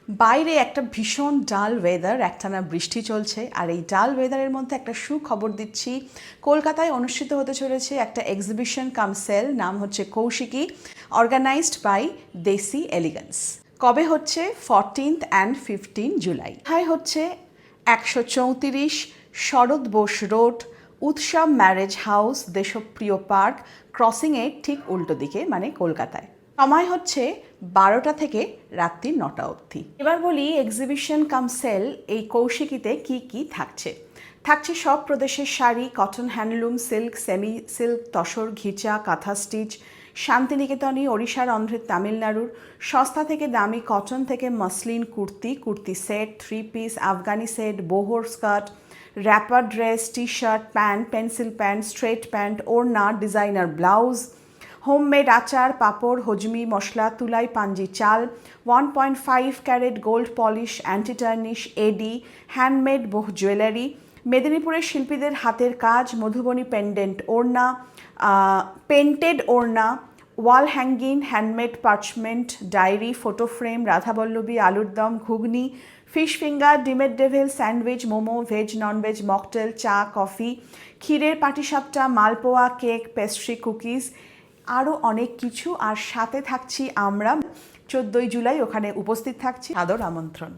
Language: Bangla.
বাইরে একটা ভীষণ ডাল ওয়েদার, একটানা বৃষ্টি চলছে। আর এই ডাল ওয়েদারের মধ্যে একটা সুখবর দিচ্ছি, কলকাতায় অনুষ্ঠিত হতে চলেছে একটা এক্সিবিশন কাম সেল, নাম হচ্ছে কৌশিকী, অর্গানাইজড বাই দেশি এলিগেন্স। কবে হচ্ছে? 14th and 15 July. কোথায় হচ্ছে? 134 শরৎ বোস রোড, উৎসব ম্যারেজ হাউস, দেশপ্রিয় পার্ক, ক্রসিংয়ের ঠিক উল্টো দিকে, মানে কলকাতায়। সময় হচ্ছে 12টা থেকে রাত্রি 9টা অবধি। এবার বলি এক্সিবিশন কাম সেল এই কৌশিকীতে কি কি থাকছে। থাকছে সব প্রদেশের sari, cotton, handloom, silk, semi silk, tussar, ghicha, kantha stitch, শান্তিনিকেতনী, ওড়িশার, অন্ধ্রের, তামিলনাড়ুর, সস্তা থেকে দামি কটন থেকে muslin, kurti set, 3 piece, Afghani set, বোহর skirt, wrapper dress, T shirt, pant, pencil pant, straight pant, ওড়না, ডিজাইনার ব্লাউজ, হোমমেড আচার, পাঁপড়, হজমি মশলা, তুলাই পাঞ্জি চাল, 1.5 carat gold polish, anti tarnish, AD, handmade বহু জুয়েলারি, মেদিনীপুরের শিল্পীদের হাতের কাজ, মধুবনী পেন্ডেন্ট ওড়না, পেন্টেড ওড়না, wall hanging, handmade parchment, diary, photo frame, radhaballabhi, আলুর দম, ঘুগনি, ফিশ ফিঙ্গার, ডিমের devil, sandwich, momo, veg non veg, mocktail, চা, কফি, ক্ষীরের পাটিসাপটা, মালপোয়া, কেক, পেস্ট্রি, কুকিজ, আরও অনেক কিছু। আর সাথে থাকছি আমরা, 14ই জুলাই ওখানে উপস্থিত থাকছি, আদর আমন্ত্রণ।